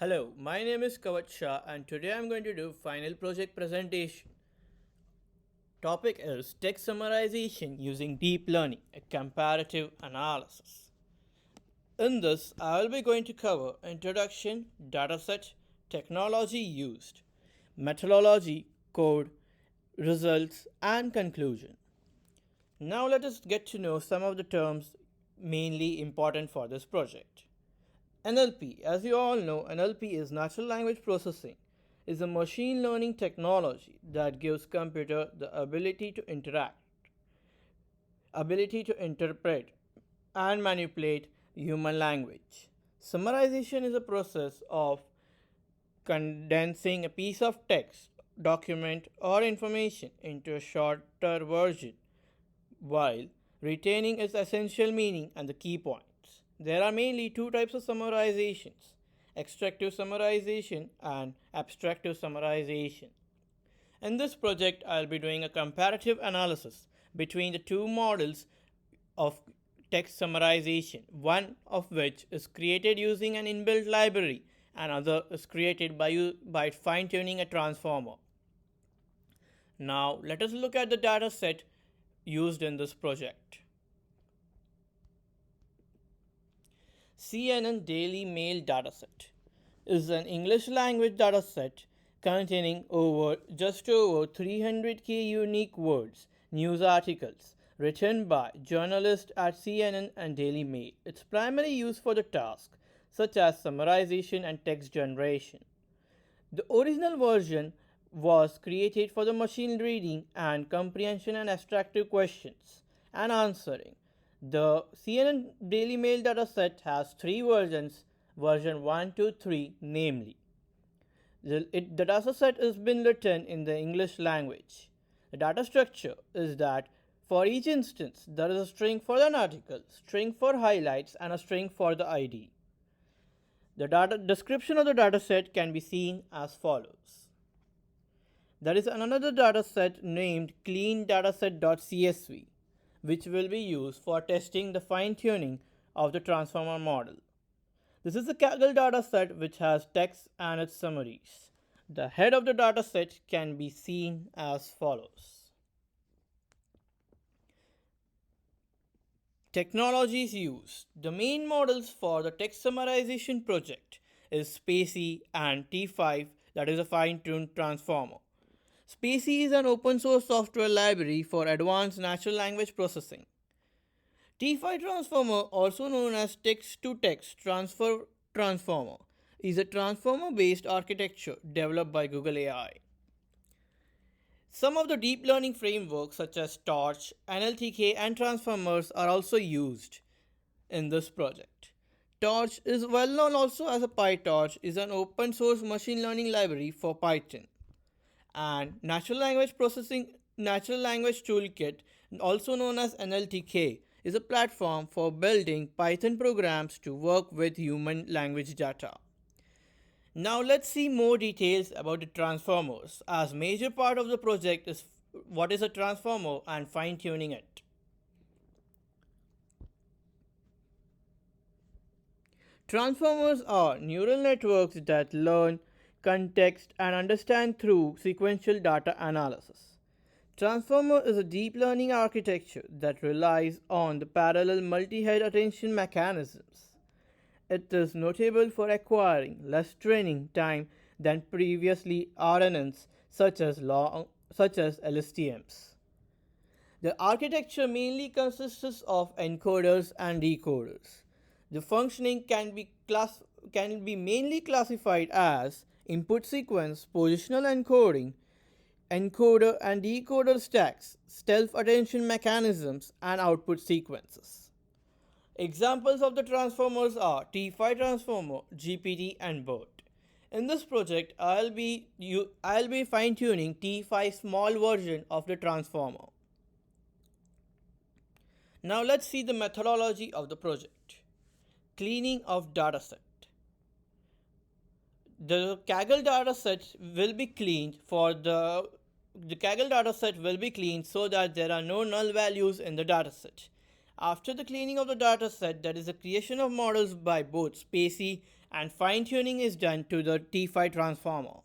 Hello, my name is Kawat Shah and today I'm going to do final project presentation. Topic is text summarization using deep learning, a comparative analysis. In this, I will be going to cover introduction, dataset, technology used, methodology, code, results, and conclusion. Now let us get to know some of the terms mainly important for this project. NLP, as you all know, NLP is natural language processing, is a machine learning technology that gives computer the ability to interpret and manipulate human language. Summarization is a process of condensing a piece of text, document, or information into a shorter version while retaining its essential meaning and the key points. There are mainly two types of summarizations: extractive summarization and abstractive summarization. In this project, I'll be doing a comparative analysis between the two models of text summarization, one of which is created using an inbuilt library and other is created by fine tuning a transformer. Now, let us look at the data set used in this project. CNN Daily Mail dataset is an English language dataset containing just over 300k unique words, news articles written by journalists at CNN and Daily Mail. Its primary use for the task, such as summarization and text generation. The original version was created for the machine reading and comprehension and abstractive questions and answering. The CNN Daily Mail dataset has three versions, version 1, 2, 3, namely. The dataset has been written in the English language. The data structure is that for each instance, there is a string for an article, string for highlights, and a string for the ID. The data description of the dataset can be seen as follows. There is another dataset named clean_dataset.csv, which will be used for testing the fine tuning of the transformer model. This is a Kaggle dataset which has text and its summaries. The head of the dataset can be seen as follows. Technologies used. The main models for the text summarization project is spaCy and T5, that is a fine-tuned transformer. spaCy is an open source software library for advanced natural language processing. T5 transformer, also known as text to text transfer transformer, is a transformer based architecture developed by Google AI. Some of the deep learning frameworks such as Torch, NLTK, and transformers are also used in this project. Torch is well known also as a PyTorch, is an open source machine learning library for Python. And Natural Language Toolkit, also known as NLTK, is a platform for building Python programs to work with human language data. Now let's see more details about the transformers, as major part of the project is what is a transformer and fine tuning it. Transformers are neural networks that learn context and understand through sequential data analysis. Transformer is a deep learning architecture that relies on the parallel multi-head attention mechanisms. It is notable for acquiring less training time than previously RNNs such as LSTMs. The architecture mainly consists of encoders and decoders. The functioning can be mainly classified as input sequence, positional encoding, encoder and decoder stacks, self attention mechanisms, and output sequences. Examples of the transformers are T5 transformer, GPT, and BERT. In this project, I'll be fine tuning T5 small version of the transformer. Now let's see the methodology of the project. Cleaning of dataset. The Kaggle dataset will be cleaned so that there are no null values in the dataset. After the cleaning of the dataset, that is the creation of models by both spaCy and fine-tuning is done to the T5 transformer.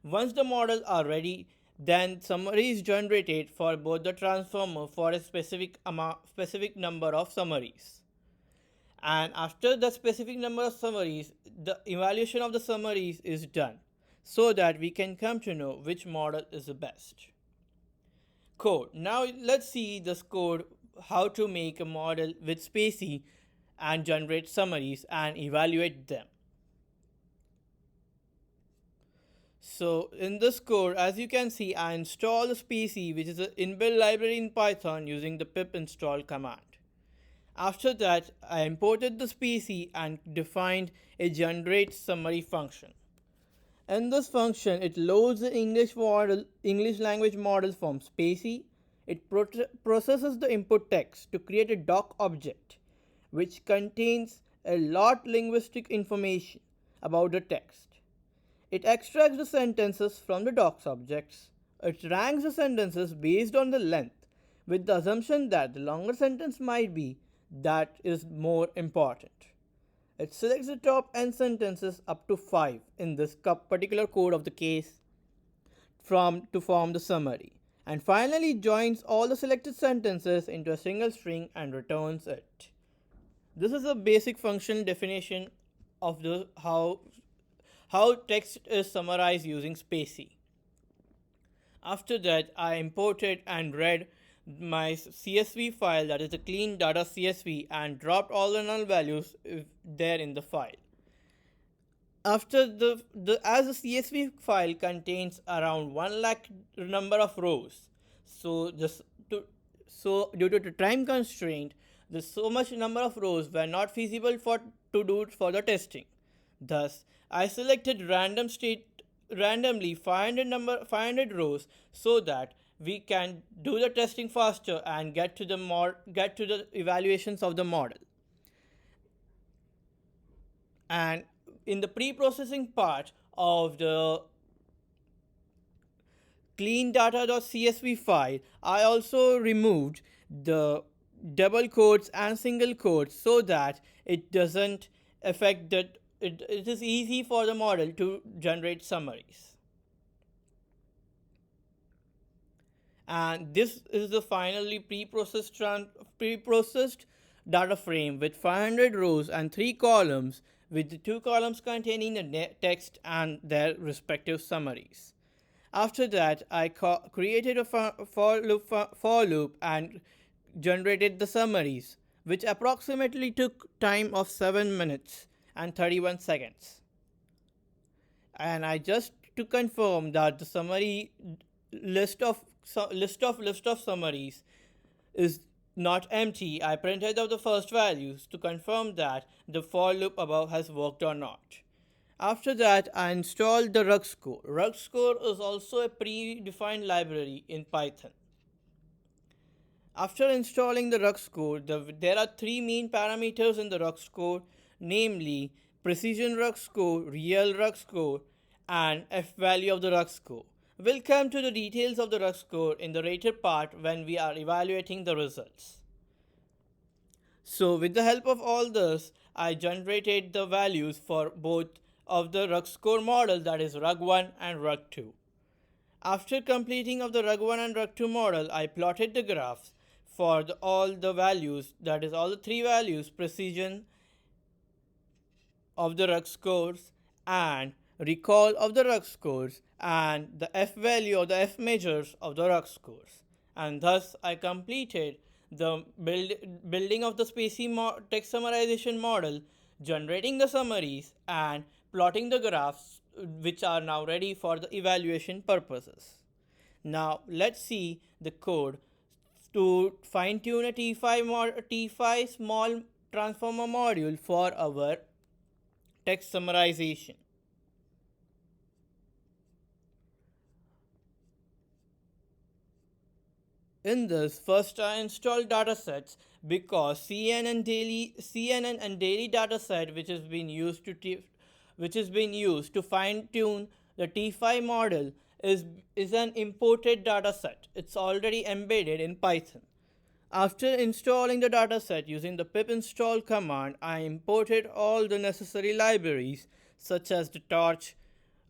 Once the models are ready, then summary is generated for both the transformer for a specific number of summaries. And after the specific number of summaries, the evaluation of the summaries is done so that we can come to know which model is the best. Code. Now let's see this code, how to make a model with spaCy and generate summaries and evaluate them. So in this code, as you can see, I install the spaCy, which is an inbuilt library in Python, using the pip install command. After that, I imported the spaCy and defined a generate summary function. In this function, it loads the English language model from spaCy. It processes the input text to create a doc object, which contains a lot linguistic information about the text. It extracts the sentences from the docs objects. It ranks the sentences based on the length, with the assumption that the longer sentence might be that is more important. It selects the top n sentences up to 5 in this particular code of the case to form the summary, and finally joins all the selected sentences into a single string and returns it. This is a basic function definition of the how text is summarized using spaCy. After that, I imported and read my CSV file, that is the clean data CSV, and dropped all the null values there in the file. After as the CSV file contains around 1 lakh number of rows, so due to the time constraint, so much number of rows were not feasible to do for the testing. Thus, I selected randomly 500 rows so that we can do the testing faster and get to the evaluations of the model. And in the pre-processing part of the clean data.csv file, I also removed the double quotes and single quotes so that it doesn't affect that it is easy for the model to generate summaries. And this is the finally pre-processed data frame with 500 rows and 3 columns, with the 2 columns containing the text and their respective summaries. After that, I created a for loop and generated the summaries, which approximately took time of 7 minutes and 31 seconds. And I just to confirm that the summary list of summaries is not empty, I printed out the first values to confirm that the for loop above has worked or not. After that, I installed the Rouge score. Rouge score is also a predefined library in Python. After installing the Rouge score, there are 3 main parameters in the Rouge score, namely precision Rouge score, real Rouge score, and f value of the Rouge score. We'll come to the details of the Rouge score in the later part when we are evaluating the results. So with the help of all this, I generated the values for both of the Rouge score model, that is Rouge 1 and Rouge 2. After completing of the Rouge 1 and Rouge 2 model, I plotted the graphs for all the values, that is all the 3 values, precision of the Rouge scores and recall of the Rouge scores and the f value or the f measures of the Rouge scores. And thus I completed the building of the spaCy text summarization model, generating the summaries and plotting the graphs, which are now ready for the evaluation purposes. Now let's see the code to fine-tune a T5 small transformer module for our text summarization. In this, first I installed datasets because CNN and daily dataset, which has been used to fine-tune the T5 model, is an imported dataset. It's already embedded in Python. After installing the dataset using the pip install command, I imported all the necessary libraries such as the torch,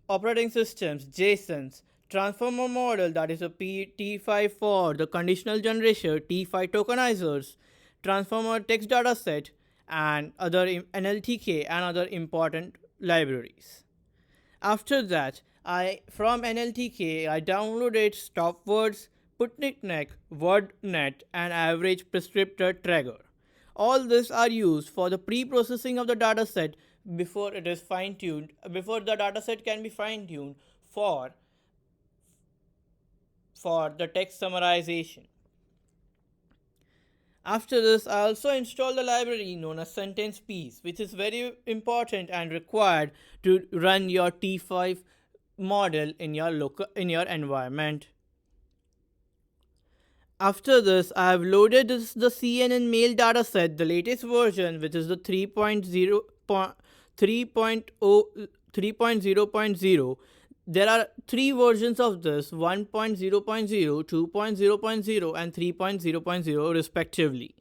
operating systems, JSONs, transformer model, that is a T5 for the conditional generator, T5 tokenizers, transformer text dataset, and other NLTK and other important libraries. After that, from NLTK I downloaded stopwords, putniknek, wordnet, and average prescriptor trigger. All these are used for the pre-processing of the dataset before it is fine-tuned, before the dataset can be fine-tuned for the text summarization. After this, I also installed the library known as sentence piece, which is very important and required to run your T5 model in your environment. After this, I have loaded the CNN mail dataset, the latest version, which is the 3.0.0. There are three versions of this: 1.0.0, 2.0.0, and 3.0.0 respectively.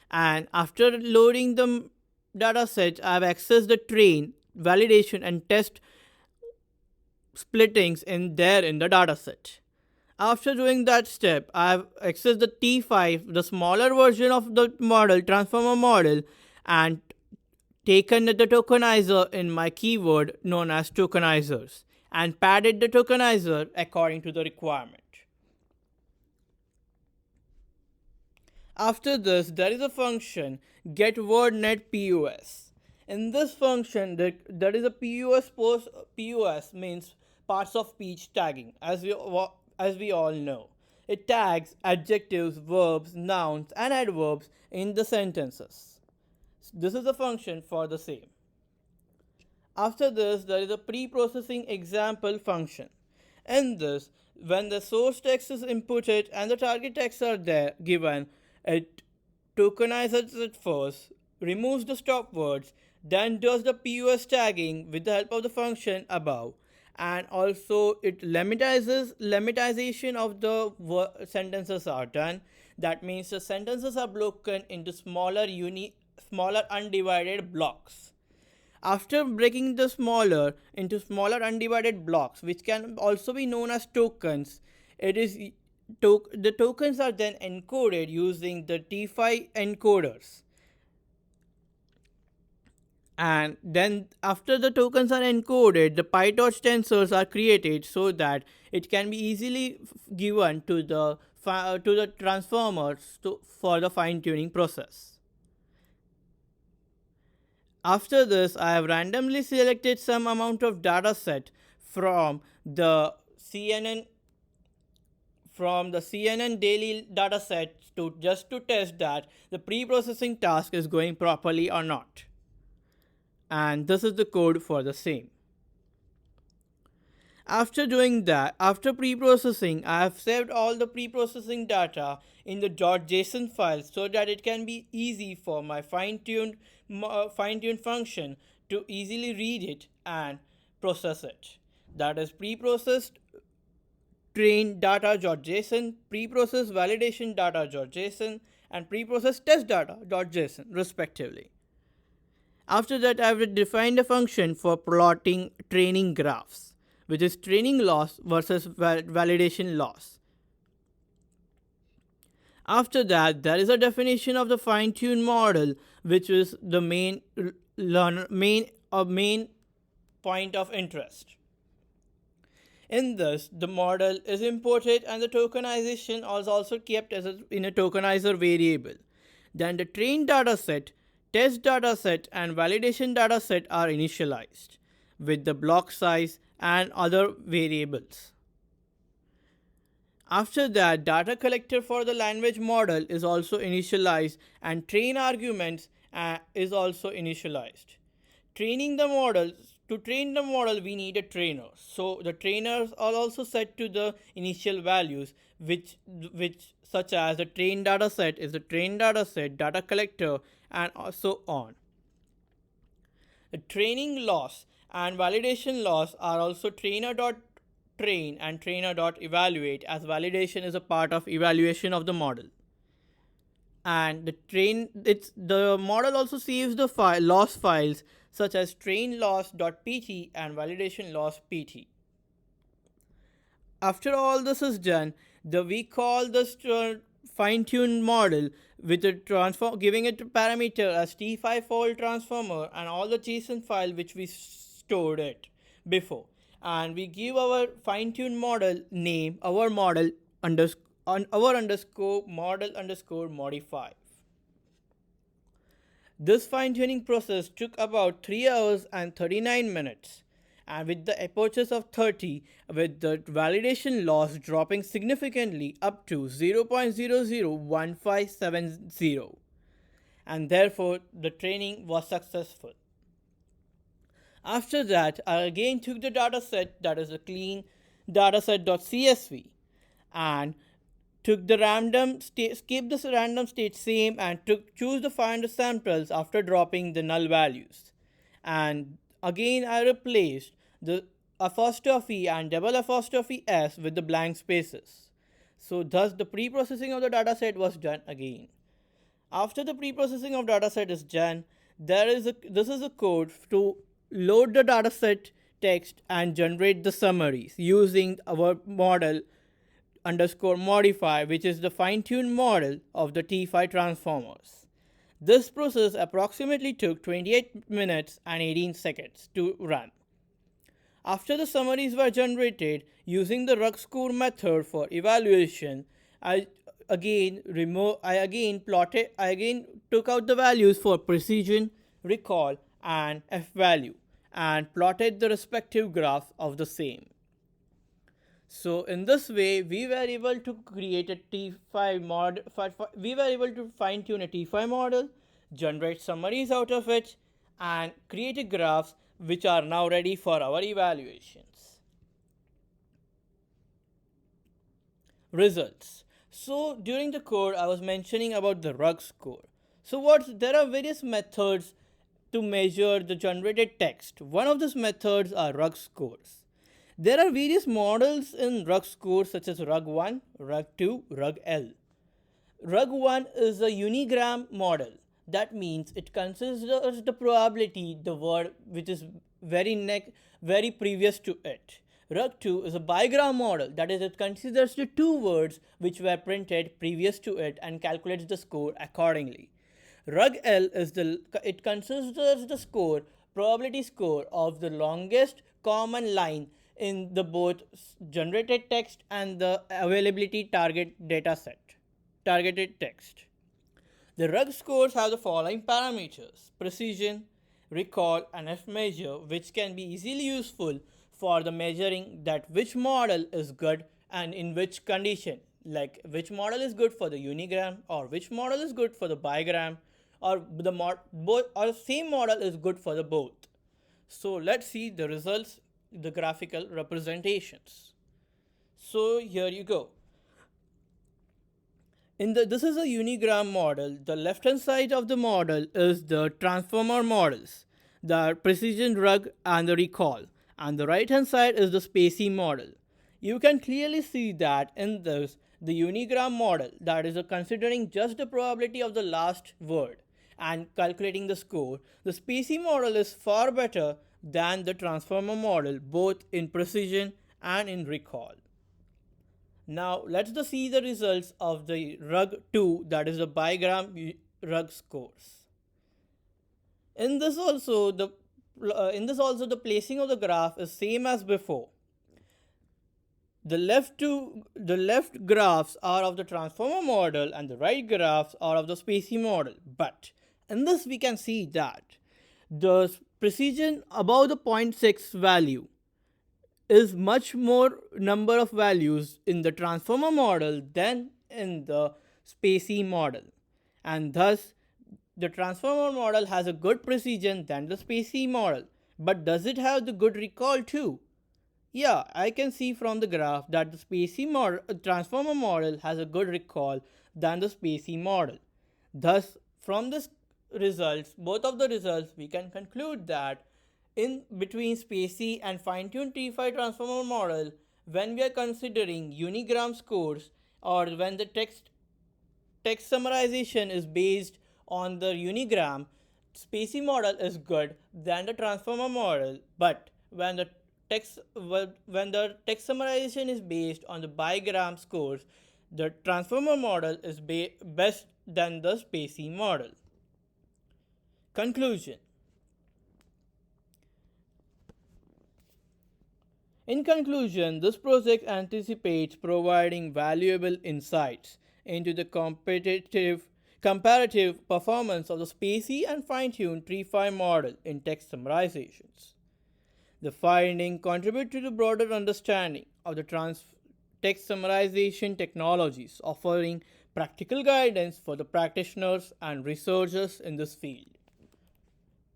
And after loading the dataset, I have accessed the train, validation, and test splittings in the dataset. After doing that step, I have accessed the T5, the smaller version of the model, transformer model, and taken the tokenizer in my keyword known as tokenizers and padded the tokenizer according to the requirement. After this, there is a function getWordNetPOS. In this function, there is a POS post. POS means parts of speech tagging, as we all know. It tags adjectives, verbs, nouns, and adverbs in the sentences. This is a function for the same. After this, there is a pre-processing example function. In this, when the source text is inputted and the target text are there given, it tokenizes it first, removes the stop words, then does the POS tagging with the help of the function above, and also it lemmatization of the sentences are done. That means the sentences are broken into smaller undivided blocks. After breaking the smaller into smaller undivided blocks, which can also be known as tokens, the tokens are then encoded using the T5 encoders. And then after the tokens are encoded, the PyTorch tensors are created so that it can be easily given to the transformers for the fine-tuning process. After this, I have randomly selected some amount of dataset from the CNN daily dataset to test that the pre-processing task is going properly or not. And this is the code for the same. After doing that, after pre-processing, I have saved all the pre-processing data in the .json file so that it can be easy for my fine-tuned function to easily read it and process it. That is pre-processed train data.json, pre-processed validation data.json, and pre-processed test data.json respectively. After that, I have defined a function for plotting training graphs, which is training loss versus validation loss. After that, there is a definition of the fine-tuned model, which is the main point of interest. In this, the model is imported and the tokenization is also kept in a tokenizer variable. Then the train dataset, test dataset, and validation dataset are initialized with the block size and other variables. After that, data collector for the language model is also initialized and train arguments is also initialized. To train the model, we need a trainer. So the trainers are also set to the initial values, which such as the train dataset is the train dataset, data collector, and so on. The training loss and validation loss are also trainer.train and trainer.evaluate, as validation is a part of evaluation of the model. And the model also saves the loss files such as train loss.pt and validation loss.pt. After all this is done, we call this fine-tuned model with a transform, giving it a parameter as T5 fold transformer and all the JSON file which we stored it before, and we give our fine-tuned model name our model underscore model underscore modify. This fine-tuning process took about 3 hours and 39 minutes, and with the apertures of 30, with the validation loss dropping significantly up to 0.001570, and therefore the training was successful. After that, I again took the dataset, that is a clean dataset.csv, and took the random state, keep this random state same, and choose the 500 samples after dropping the null values. And again I replaced the apostrophe and double apostrophe s with the blank spaces. So thus the pre-processing of the dataset was done again. After the pre-processing of dataset is done, this is a code to load the dataset text and generate the summaries using our model underscore modify, which is the fine-tuned model of the T5 transformers. This process approximately took 28 minutes and 18 seconds to run. After the summaries were generated using the Rouge score method for evaluation, I again took out the values for precision, recall, and F value, and plotted the respective graph of the same. So in this way, we were able to create a T5 model. We were able to fine tune a T5 model, generate summaries out of it, and create graphs which are now ready for our evaluations. Results. So during the code, I was mentioning about the Rouge score. So there are various methods to measure the generated text. One of these methods are Rouge scores. There are various models in Rouge scores such as Rouge 1, Rouge 2, Rouge L. Rouge 1 is a unigram model. That means it considers the probability the word which is very previous to it. Rouge 2 is a bigram model, that is, it considers the two words which were printed previous to it and calculates the score accordingly. Rouge L it considers the probability score of the longest common line in the both generated text and the availability targeted text. The Rouge scores have the following parameters: precision, recall, and F measure, which can be easily useful for the measuring that which model is good and in which condition, like which model is good for the unigram or which model is good for the bigram, or the same model is good for the both. So let's see the results, the graphical representations. So here you go. This is a unigram model. The left hand side of the model is the transformer models, the precision, Rouge, and the recall, and the right hand side is the spaCy model. You can clearly see that in this, the unigram model, that is considering just the probability of the last word and calculating the score, the spaCy model is far better than the transformer model, both in precision and in recall. Now let's see the results of the Rouge 2, that is the bigram Rouge scores. In this also the placing of the graph is same as before. The left graphs are of the transformer model and the right graphs are of the spaCy model. But in this we can see that the precision above the 0.6 value is much more number of values in the transformer model than in the spaCy model, and thus the transformer model has a good precision than the spaCy model. But does it have the good recall too? Yeah, I can see from the graph that the spaCy model, transformer model has a good recall than the spaCy model. Thus, from this results, both of the results, we can conclude that in between spaCy and fine-tuned T5 transformer model, when we are considering unigram scores or when the text text summarization is based on the unigram, spaCy model is good than the transformer model, but when the text summarization is based on the bigram scores, the transformer model is best than the spaCy model. Conclusion. In conclusion, this project anticipates providing valuable insights into the comparative performance of the spaCy and fine-tuned tree-file model in text summarizations. The findings contribute to the broader understanding of the text summarization technologies, offering practical guidance for the practitioners and researchers in this field.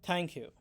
Thank you.